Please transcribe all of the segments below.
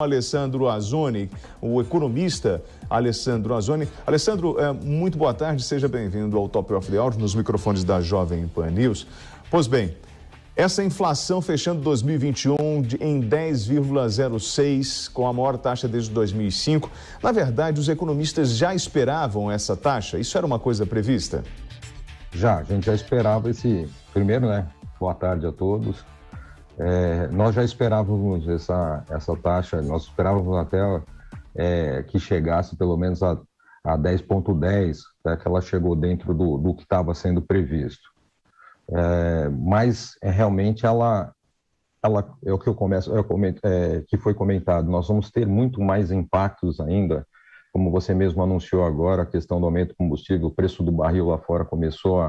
Alessandro Azzoni, o economista Alessandro Azzoni. Alessandro, muito boa tarde, seja bem-vindo ao Top of the Hour, nos microfones da Jovem Pan News. Pois bem, essa inflação fechando 2021 em 10,06, com a maior taxa desde 2005. Na verdade, os economistas já esperavam essa taxa? Isso era uma coisa prevista? A gente já esperava primeiro, boa tarde a todos. Nós já esperávamos essa taxa, nós esperávamos até que chegasse pelo menos a 10,10, que ela chegou dentro do que estava sendo previsto. Mas realmente ela é o que que foi comentado, nós vamos ter muito mais impactos ainda, como você mesmo anunciou agora, a questão do aumento do combustível, o preço do barril lá fora começou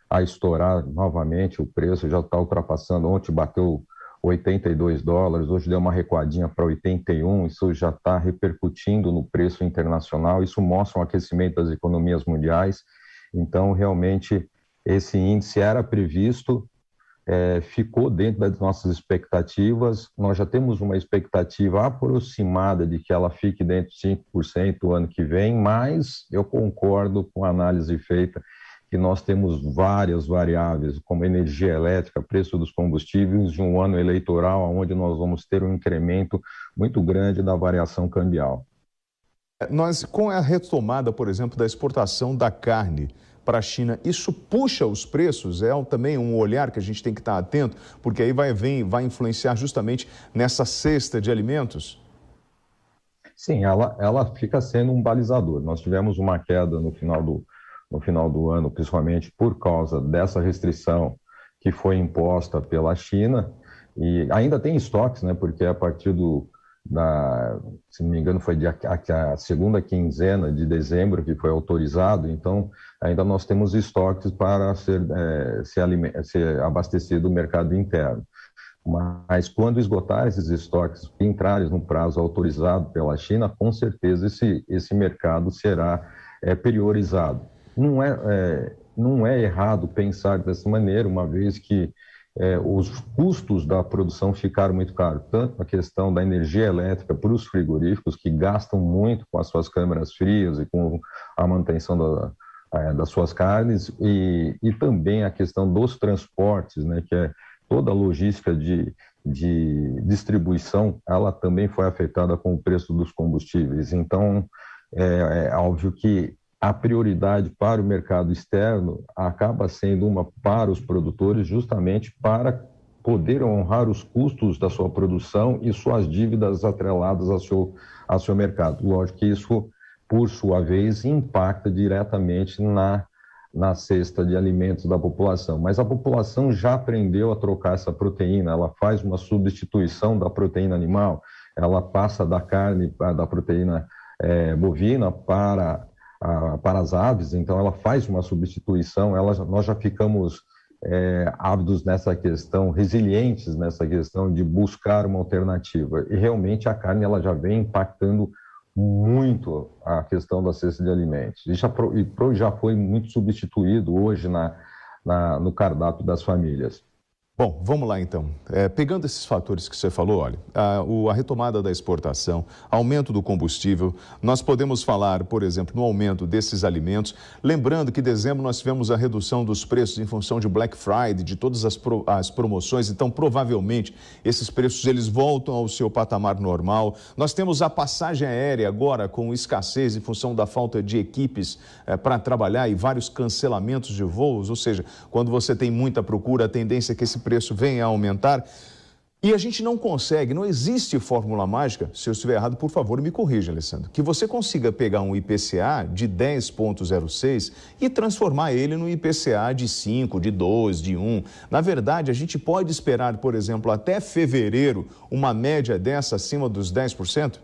a estourar novamente, o preço já está ultrapassando, ontem bateu $82, hoje deu uma recuadinha para 81, isso já está repercutindo no preço internacional, isso mostra um aquecimento das economias mundiais, então realmente esse índice era previsto, ficou dentro das nossas expectativas, nós já temos uma expectativa aproximada de que ela fique dentro de 5% o ano que vem, mas eu concordo com a análise feita que nós temos várias variáveis, como energia elétrica, preço dos combustíveis, de um ano eleitoral, onde nós vamos ter um incremento muito grande da variação cambial. Com a retomada, por exemplo, da exportação da carne para a China, isso puxa os preços? Também um olhar que a gente tem que estar atento, porque aí vai influenciar justamente nessa cesta de alimentos? Sim, ela fica sendo um balizador. Nós tivemos uma queda no final do ano, principalmente por causa dessa restrição que foi imposta pela China, e ainda tem estoques, porque a partir se não me engano, foi a segunda quinzena de dezembro que foi autorizado, então ainda nós temos estoques para ser abastecido o mercado interno. Mas quando esgotar esses estoques, entrarem no prazo autorizado pela China, com certeza esse mercado será priorizado. Não é errado pensar dessa maneira, uma vez que os custos da produção ficaram muito caros, tanto a questão da energia elétrica para os frigoríficos, que gastam muito com as suas câmaras frias e com a manutenção das suas carnes, e também a questão dos transportes, que é toda a logística de distribuição, ela também foi afetada com o preço dos combustíveis. Então, é óbvio que a prioridade para o mercado externo acaba sendo uma para os produtores, justamente para poder honrar os custos da sua produção e suas dívidas atreladas ao seu mercado. Lógico que isso, por sua vez, impacta diretamente na cesta de alimentos da população. Mas a população já aprendeu a trocar essa proteína, ela faz uma substituição da proteína animal, ela passa da carne, da proteína bovina para as aves, então ela faz uma substituição, nós já ficamos ávidos nessa questão, resilientes nessa questão de buscar uma alternativa. E realmente a carne ela já vem impactando muito a questão da cesta de alimentos. E já foi muito substituído hoje no cardápio das famílias. Bom, vamos lá então. Pegando esses fatores que você falou, olha, a retomada da exportação, aumento do combustível, nós podemos falar, por exemplo, no aumento desses alimentos, lembrando que em dezembro nós tivemos a redução dos preços em função de Black Friday, de todas as promoções, então provavelmente esses preços eles voltam ao seu patamar normal. Nós temos a passagem aérea agora com escassez em função da falta de equipes para trabalhar e vários cancelamentos de voos, ou seja, quando você tem muita procura, a tendência é que esse preço venha a aumentar e a gente não consegue, não existe fórmula mágica, se eu estiver errado, por favor, me corrija, Alessandro, que você consiga pegar um IPCA de 10,06 e transformar ele no IPCA de 5, de 2, de 1. Na verdade, a gente pode esperar, por exemplo, até fevereiro, uma média dessa acima dos 10%?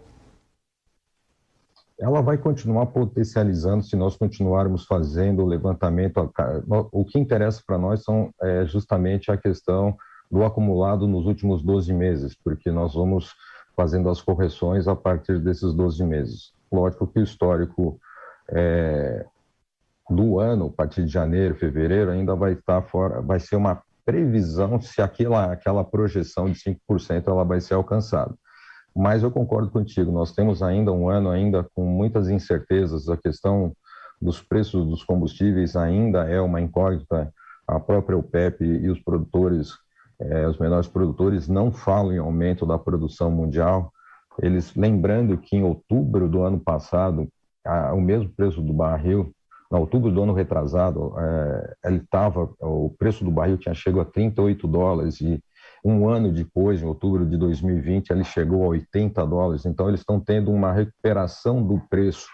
Ela vai continuar potencializando se nós continuarmos fazendo o levantamento. O que interessa para nós é justamente a questão do acumulado nos últimos 12 meses, porque nós vamos fazendo as correções a partir desses 12 meses. Lógico que o histórico do ano, a partir de janeiro, fevereiro, ainda vai estar fora, vai ser uma previsão se aquela projeção de 5% ela vai ser alcançada. Mas eu concordo contigo, nós temos ainda um ano ainda com muitas incertezas, a questão dos preços dos combustíveis ainda é uma incógnita, a própria OPEP e os produtores, os menores produtores não falam em aumento da produção mundial, eles lembrando que em outubro do ano passado, o mesmo preço do barril, em outubro do ano retrasado, o preço do barril tinha chegado a $38 e um ano depois, em outubro de 2020, ele chegou a $80. Então, eles estão tendo uma recuperação do preço.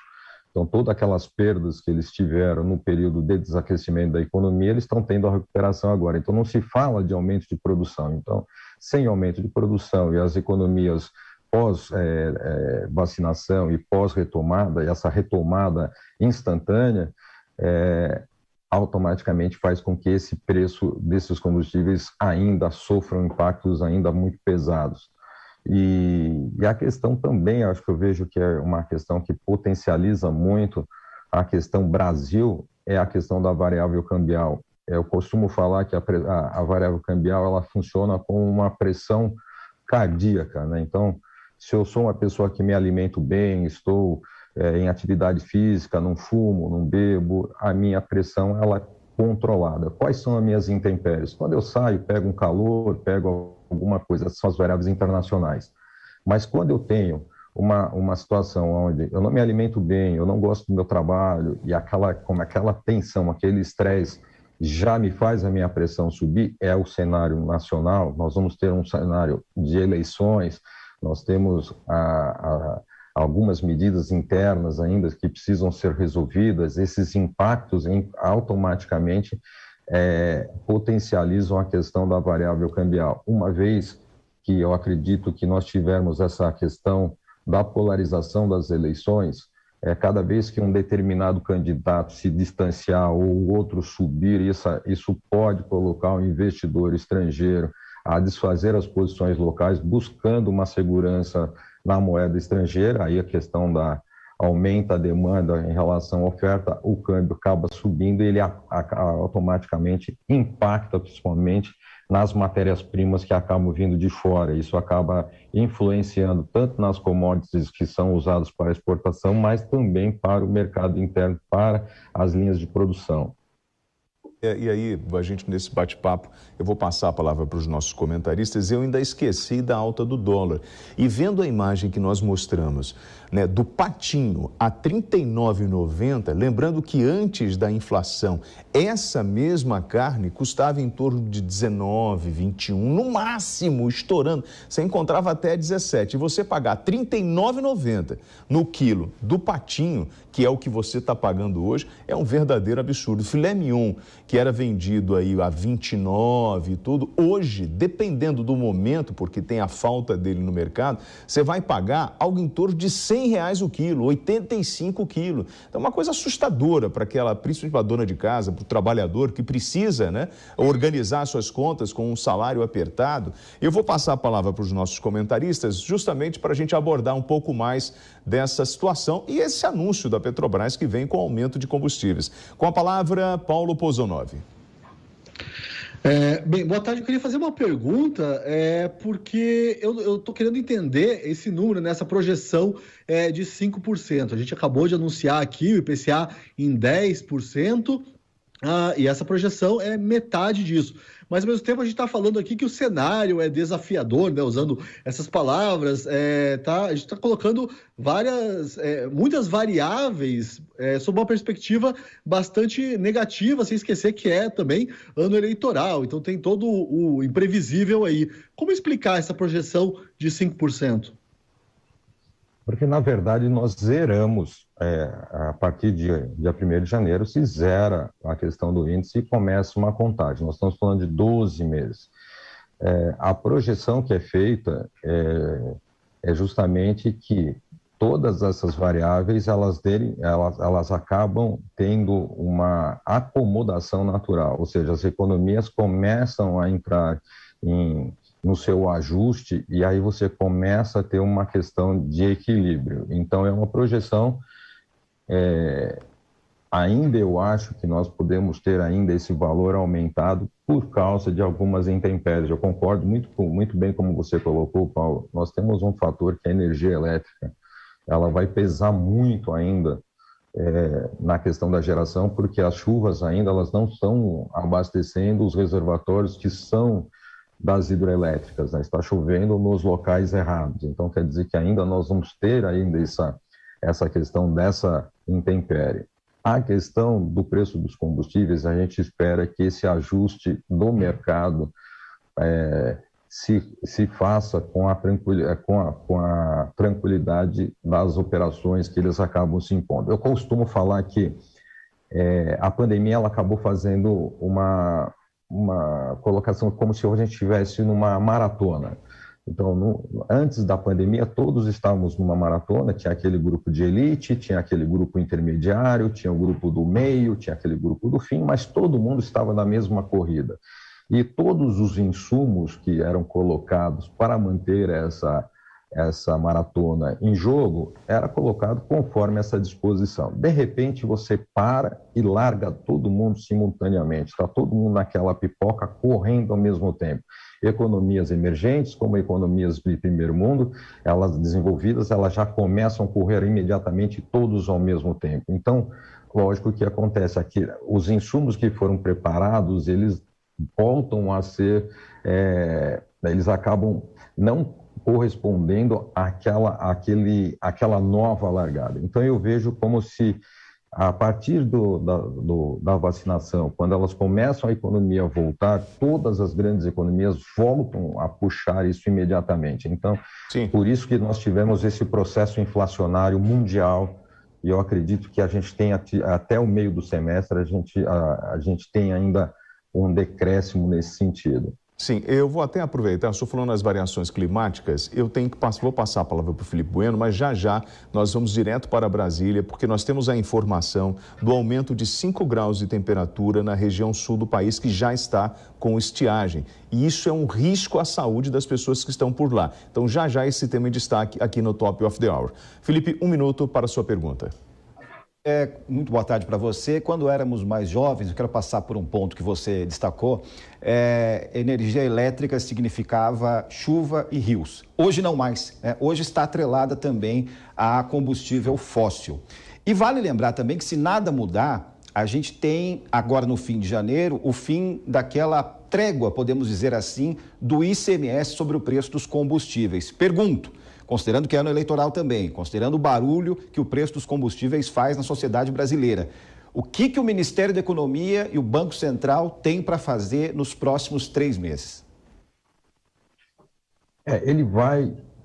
Então, todas aquelas perdas que eles tiveram no período de desaquecimento da economia, eles estão tendo a recuperação agora. Então, não se fala de aumento de produção. Então, sem aumento de produção e as economias pós-vacinação e pós-retomada, e essa retomada instantânea, automaticamente faz com que esse preço desses combustíveis ainda sofram impactos ainda muito pesados. E a questão também, acho que eu vejo que é uma questão que potencializa muito a questão Brasil, é a questão da variável cambial. Eu costumo falar que a variável cambial ela funciona como uma pressão cardíaca, né? Então, se eu sou uma pessoa que me alimento bem, estou em atividade física, não fumo, não bebo, a minha pressão ela é controlada. Quais são as minhas intempéries? Quando eu saio, pego um calor, pego alguma coisa, essas são as variáveis internacionais. Mas quando eu tenho uma situação onde eu não me alimento bem, eu não gosto do meu trabalho, e aquela tensão, aquele estresse já me faz a minha pressão subir, é o cenário nacional. Nós vamos ter um cenário de eleições, nós temos algumas medidas internas ainda que precisam ser resolvidas, esses impactos automaticamente potencializam a questão da variável cambial. Uma vez que eu acredito que nós tivermos essa questão da polarização das eleições, cada vez que um determinado candidato se distanciar ou o outro subir, isso pode colocar um investidor estrangeiro a desfazer as posições locais, buscando uma segurança na moeda estrangeira, aí a questão aumenta a demanda em relação à oferta, o câmbio acaba subindo e ele automaticamente impacta principalmente nas matérias-primas que acabam vindo de fora. Isso acaba influenciando tanto nas commodities que são usadas para exportação, mas também para o mercado interno, para as linhas de produção. E aí, a gente nesse bate-papo, eu vou passar a palavra para os nossos comentaristas, eu ainda esqueci da alta do dólar. E vendo a imagem que nós mostramos, né, do patinho a R$ 39,90, lembrando que antes da inflação, essa mesma carne custava em torno de 19, 21, no máximo, estourando. Você encontrava até 17. E você pagar R$ 39,90 no quilo do patinho, que é o que você está pagando hoje, é um verdadeiro absurdo. Filé mignon, que era vendido aí a 29 e tudo, hoje, dependendo do momento, porque tem a falta dele no mercado, você vai pagar algo em torno de R$100 o quilo, 85 quilos. Então, é uma coisa assustadora para principalmente para a dona de casa, para o trabalhador que precisa, né, organizar suas contas com um salário apertado. Eu vou passar a palavra para os nossos comentaristas, justamente para a gente abordar um pouco mais dessa situação e esse anúncio da Petrobras que vem com aumento de combustíveis. Com a palavra, Paulo Pozonov. Bem, boa tarde. Eu queria fazer uma pergunta, porque eu estou querendo entender esse número, nessa projeção de 5%. A gente acabou de anunciar aqui o IPCA em 10%, e essa projeção é metade disso. Mas, ao mesmo tempo, a gente está falando aqui que o cenário é desafiador, né? Usando essas palavras, a gente está colocando muitas variáveis sob uma perspectiva bastante negativa, sem esquecer que é também ano eleitoral, então tem todo o imprevisível aí. Como explicar essa projeção de 5%? Porque, na verdade, nós zeramos, a partir de dia 1º de janeiro, se zera a questão do índice e começa uma contagem. Nós estamos falando de 12 meses. A projeção que é feita é justamente que todas essas variáveis, elas acabam tendo uma acomodação natural, ou seja, as economias começam a entrar no seu ajuste, e aí você começa a ter uma questão de equilíbrio. Então, é uma projeção ainda eu acho que nós podemos ter ainda esse valor aumentado por causa de algumas intempéries. Eu concordo muito bem como você colocou, Paulo. Nós temos um fator que é a energia elétrica. Ela vai pesar muito ainda na questão da geração, porque as chuvas ainda elas não estão abastecendo os reservatórios que são das hidroelétricas, né? Está chovendo nos locais errados. Então, quer dizer que ainda nós vamos ter ainda essa questão dessa intempérie. A questão do preço dos combustíveis, a gente espera que esse ajuste do mercado se faça com a tranquilidade das operações que eles acabam se impondo. Eu costumo falar que a pandemia ela acabou fazendo uma colocação como se a gente estivesse numa maratona. Então, antes da pandemia, todos estávamos numa maratona, tinha aquele grupo de elite, tinha aquele grupo intermediário, tinha o grupo do meio, tinha aquele grupo do fim, mas todo mundo estava na mesma corrida. E todos os insumos que eram colocados para manter essa maratona em jogo, era colocado conforme essa disposição. De repente, você para e larga todo mundo simultaneamente, está todo mundo naquela pipoca correndo ao mesmo tempo. Economias emergentes, como economias de primeiro mundo, elas desenvolvidas, elas já começam a correr imediatamente todos ao mesmo tempo. Então, lógico que acontece aqui, os insumos que foram preparados, eles voltam a ser, eles acabam não correspondendo àquela nova largada. Então, eu vejo como se, a partir da vacinação, quando elas começam a economia a voltar, todas as grandes economias voltam a puxar isso imediatamente. Então, sim, por isso que nós tivemos esse processo inflacionário mundial, e eu acredito que a gente tem até o meio do semestre, a gente tem ainda um decréscimo nesse sentido. Sim, eu vou até aproveitar, estou falando das variações climáticas, vou passar a palavra para o Felipe Bueno, mas já nós vamos direto para Brasília, porque nós temos a informação do aumento de 5 graus de temperatura na região sul do país, que já está com estiagem. E isso é um risco à saúde das pessoas que estão por lá. Então, já esse tema em destaque aqui no Top of the Hour. Felipe, 1 minuto para a sua pergunta. Muito boa tarde para você. Quando éramos mais jovens, eu quero passar por um ponto que você destacou, energia elétrica significava chuva e rios. Hoje não mais, né? Hoje está atrelada também a combustível fóssil. E vale lembrar também que se nada mudar, a gente tem agora no fim de janeiro o fim daquela trégua, podemos dizer assim, do ICMS sobre o preço dos combustíveis. Pergunto, considerando que é ano eleitoral também, considerando o barulho que o preço dos combustíveis faz na sociedade brasileira, o que o Ministério da Economia e o Banco Central têm para fazer nos próximos 3 meses?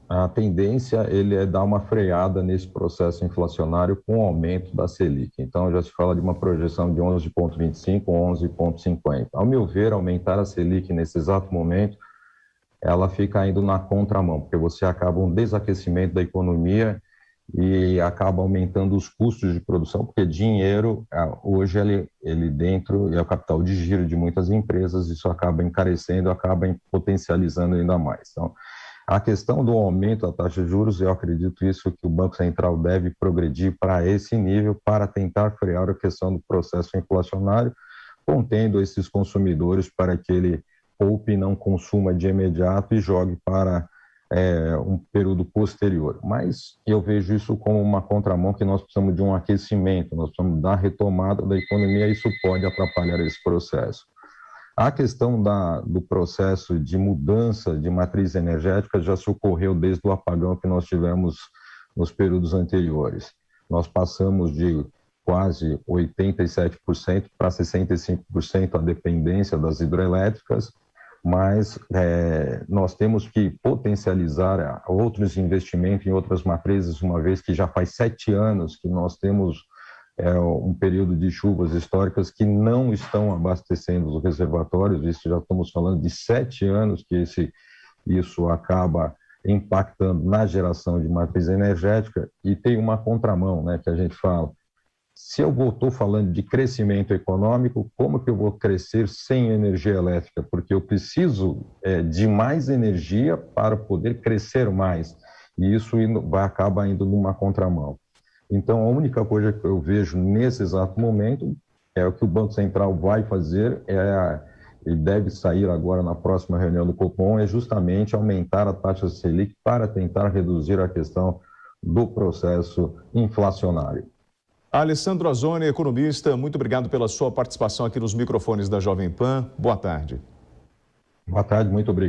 A tendência é dar uma freada nesse processo inflacionário com o aumento da Selic. Então, já se fala de uma projeção de 11,25, 11,50. Ao meu ver, aumentar a Selic nesse exato momento, ela fica indo na contramão, porque você acaba um desaquecimento da economia e acaba aumentando os custos de produção, porque dinheiro, hoje, ele dentro é o capital de giro de muitas empresas, isso acaba encarecendo, acaba potencializando ainda mais. Então, a questão do aumento da taxa de juros, eu acredito isso que o Banco Central deve progredir para esse nível, para tentar frear a questão do processo inflacionário, contendo esses consumidores para que ele poupe, não consuma de imediato e jogue para um período posterior. Mas eu vejo isso como uma contramão, que nós precisamos de um aquecimento, nós precisamos da retomada da economia, e isso pode atrapalhar esse processo. A questão do processo de mudança de matriz energética já se ocorreu desde o apagão que nós tivemos nos períodos anteriores. Nós passamos de quase 87% para 65% a dependência das hidrelétricas, mas nós temos que potencializar outros investimentos em outras matrizes, uma vez que já faz 7 anos que nós temos um período de chuvas históricas que não estão abastecendo os reservatórios. Isso já estamos falando de 7 anos que isso acaba impactando na geração de matriz energética, e tem uma contramão, né, que a gente fala. Se eu estou falando de crescimento econômico, como que eu vou crescer sem energia elétrica? Porque eu preciso de mais energia para poder crescer mais, e isso vai acabar indo numa contramão. Então, a única coisa que eu vejo nesse exato momento é o que o Banco Central vai fazer, e deve sair agora na próxima reunião do Copom, é justamente aumentar a taxa Selic para tentar reduzir a questão do processo inflacionário. Alessandro Azzoni, economista, muito obrigado pela sua participação aqui nos microfones da Jovem Pan. Boa tarde. Boa tarde, muito obrigado.